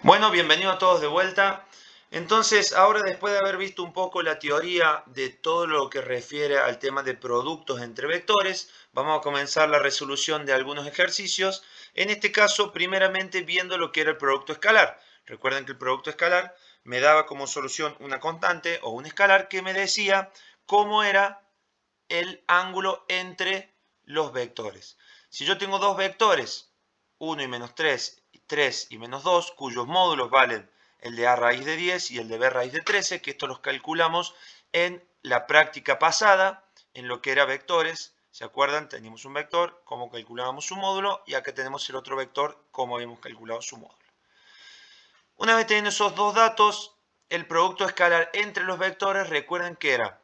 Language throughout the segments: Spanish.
Bueno, bienvenido a todos de vuelta. Entonces, ahora después de haber visto un poco la teoría de todo lo que refiere al tema de productos entre vectores, vamos a comenzar la resolución de algunos ejercicios. En este caso, primeramente viendo lo que era el producto escalar. Recuerden que el producto escalar me daba como solución una constante o un escalar que me decía cómo era el ángulo entre los vectores. Si yo tengo dos vectores, 1 y menos 3, 3 y menos 2, cuyos módulos valen el de a raíz de 10 y el de b raíz de 13, que esto los calculamos en la práctica pasada, en lo que era vectores. ¿Se acuerdan? Teníamos un vector, cómo calculábamos su módulo, y acá tenemos el otro vector, cómo habíamos calculado su módulo. Una vez teniendo esos dos datos, el producto escalar entre los vectores, recuerden que era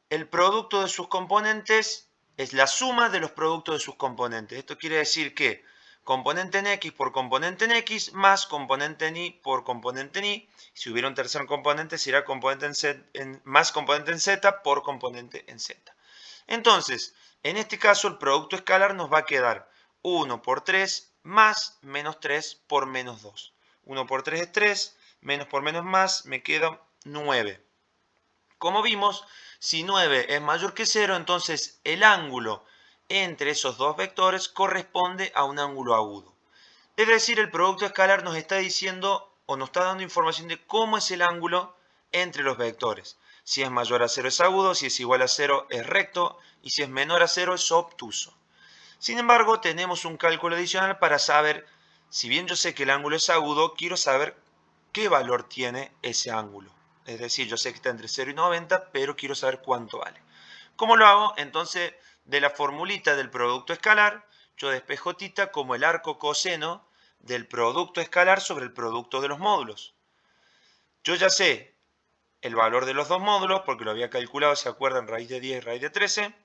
el producto de sus componentes es la suma de los productos de sus componentes. Esto quiere decir que componente en X por componente en X más componente en Y por componente en Y. Si hubiera un tercer componente, será componente en Z, más componente en Z por componente en Z. Entonces, en este caso, el producto escalar nos va a quedar 1 por 3 más menos 3 por menos 2. 1 por 3 es 3, menos por menos más, me queda 9. Como vimos, si 9 es mayor que 0, entonces el ángulo entre esos dos vectores corresponde a un ángulo agudo. Es decir, el producto escalar nos está diciendo o nos está dando información de cómo es el ángulo entre los vectores. Si es mayor a 0 es agudo, si es igual a 0 es recto y si es menor a 0 es obtuso. Sin embargo, tenemos un cálculo adicional para saber, si bien yo sé que el ángulo es agudo, quiero saber qué valor tiene ese ángulo. Es decir, yo sé que está entre 0 y 90, pero quiero saber cuánto vale. ¿Cómo lo hago? Entonces, de la formulita del producto escalar, yo despejo θ como el arco coseno del producto escalar sobre el producto de los módulos. Yo ya sé el valor de los dos módulos, porque lo había calculado, ¿se acuerdan? Raíz de 10 y raíz de 13.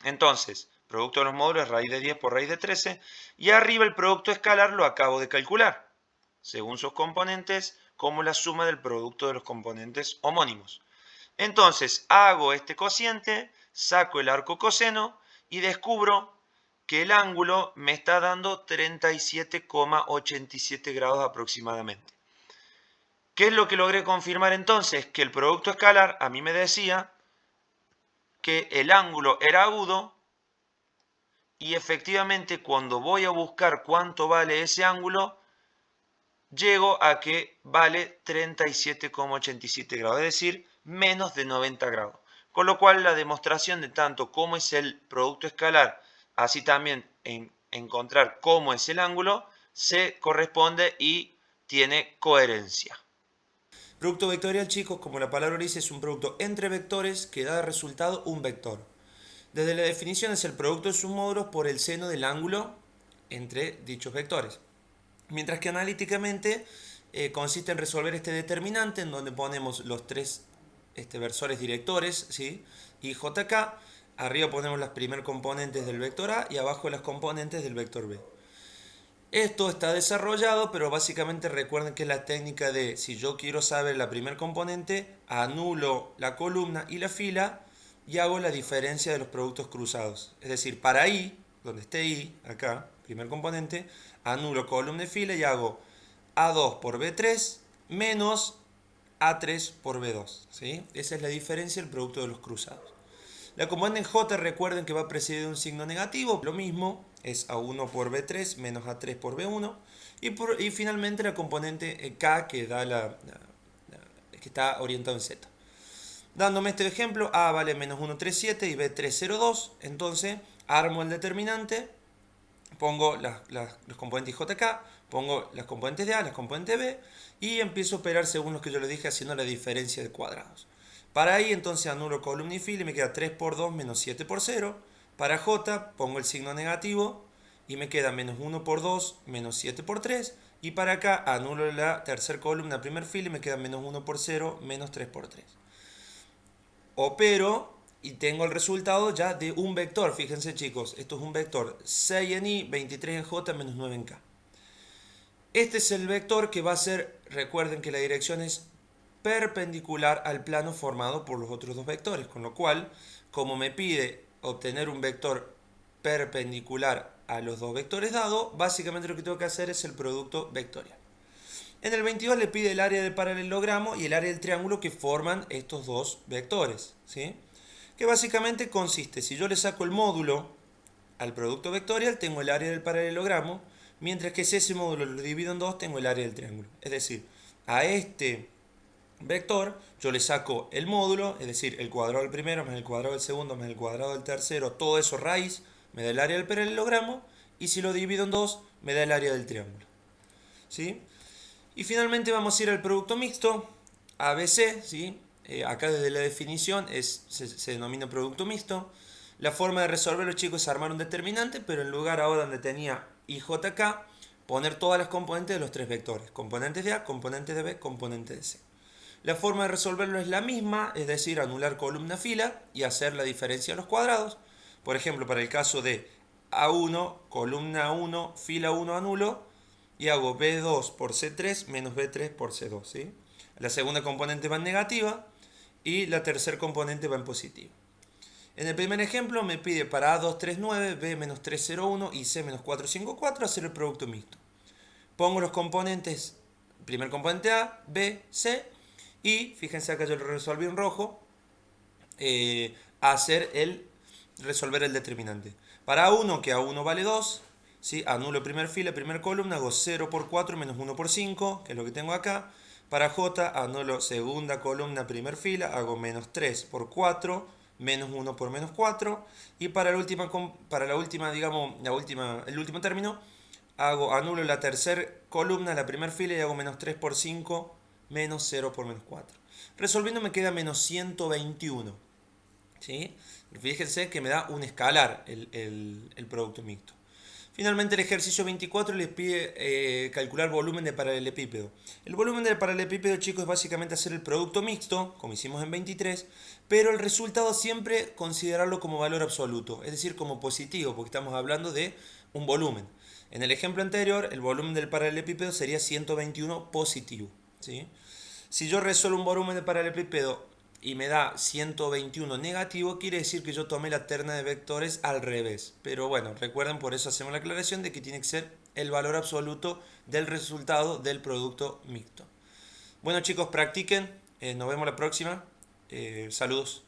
Entonces, producto de los módulos es raíz de 10 por raíz de 13. Y arriba el producto escalar lo acabo de calcular, según sus componentes, como la suma del producto de los componentes homónimos. Entonces, hago este cociente, saco el arco coseno y descubro que el ángulo me está dando 37,87 grados aproximadamente. ¿Qué es lo que logré confirmar entonces? Que el producto escalar a mí me decía que el ángulo era agudo y efectivamente cuando voy a buscar cuánto vale ese ángulo, llego a que vale 37,87 grados, es decir, menos de 90 grados. Con lo cual la demostración de tanto cómo es el producto escalar, así también en encontrar cómo es el ángulo, se corresponde y tiene coherencia. Producto vectorial, chicos, como la palabra dice, es un producto entre vectores que da de resultado un vector. Desde la definición es el producto de sus módulos por el seno del ángulo entre dichos vectores. Mientras que analíticamente consiste en resolver este determinante en donde ponemos los tres versores directores, ¿sí? Y JK, arriba ponemos las primeras componentes del vector A y abajo las componentes del vector B. Esto está desarrollado, pero básicamente recuerden que es la técnica de, si yo quiero saber la primer componente, anulo la columna y la fila y hago la diferencia de los productos cruzados. Es decir, para I, donde esté I, acá, primer componente, anulo columna y fila y hago A2 por B3 menos A3 por B2. ¿Sí? Esa es la diferencia del producto de los cruzados. La componente en J, recuerden que va precedida de un signo negativo. Lo mismo, es A1 por B3 menos A3 por B1. Y finalmente la componente K, que que está orientado en Z. Dándome este ejemplo, A vale menos 1,37 y B 3,02. Entonces, armo el determinante, pongo los componentes JK, pongo las componentes de A, las componentes de B, y empiezo a operar según lo que yo les dije, haciendo la diferencia de cuadrados. Para I, entonces anulo columna y fila y me queda 3 por 2 menos 7 por 0. Para J, pongo el signo negativo y me queda menos 1 por 2 menos 7 por 3. Y para acá, anulo la tercera columna, primer fila, y me queda menos 1 por 0 menos 3 por 3. Opero y tengo el resultado ya de un vector. Fíjense, chicos, esto es un vector 6 en I, 23 en J, menos 9 en K. Este es el vector que va a ser, recuerden que la dirección es perpendicular al plano formado por los otros dos vectores, con lo cual, como me pide obtener un vector perpendicular a los dos vectores dados, básicamente lo que tengo que hacer es el producto vectorial. En el 22 le pide el área del paralelogramo y el área del triángulo que forman estos dos vectores, ¿sí? Que básicamente consiste, si yo le saco el módulo al producto vectorial, tengo el área del paralelogramo, mientras que si ese módulo lo divido en dos, tengo el área del triángulo. Es decir, a este vector yo le saco el módulo, es decir, el cuadrado del primero más el cuadrado del segundo más el cuadrado del tercero, todo eso raíz, me da el área del paralelogramo, y si lo divido en dos, me da el área del triángulo. ¿Sí? Y finalmente vamos a ir al producto mixto, ABC, ¿sí? Acá desde la definición se denomina producto mixto. La forma de resolverlo, chicos, es armar un determinante, pero en lugar ahora donde tenía IJK, poner todas las componentes de los tres vectores. Componentes de A, componentes de B, componentes de C. La forma de resolverlo es la misma, es decir, anular columna fila y hacer la diferencia a los cuadrados. Por ejemplo, para el caso de A1, columna 1, fila 1 anulo, y hago B2 por C3 menos B3 por C2. ¿Sí? La segunda componente va en negativa y la tercera componente va en positiva. En el primer ejemplo me pide para A239, B menos 301 y C menos 454 hacer el producto mixto. Pongo los componentes, primer componente A, B, C, y fíjense acá yo lo resolví en rojo, resolver el determinante. Para A1, que A1 vale 2, ¿sí? Anulo primer fila, primer columna, hago 0 por 4 menos 1 por 5, que es lo que tengo acá. Para J, anulo segunda columna, primer fila, hago menos 3 por 4, menos 1 por menos 4. Y para el último término, anulo la tercera columna, la primera fila, y hago menos 3 por 5, menos 0 por menos 4. Resolviendo me queda menos 121. ¿Sí? Fíjense que me da un escalar el producto mixto. Finalmente el ejercicio 24 les pide calcular volumen de paralelepípedo. El volumen del paralelepípedo, chicos, es básicamente hacer el producto mixto, como hicimos en 23, pero el resultado siempre considerarlo como valor absoluto, es decir, como positivo, porque estamos hablando de un volumen. En el ejemplo anterior, el volumen del paralelepípedo sería 121 positivo. ¿Sí? Si yo resuelvo un volumen de paralelepípedo y me da 121 negativo, quiere decir que yo tomé la terna de vectores al revés. Pero bueno, recuerden, por eso hacemos la aclaración de que tiene que ser el valor absoluto del resultado del producto mixto. Bueno, chicos, practiquen. Nos vemos la próxima. Saludos.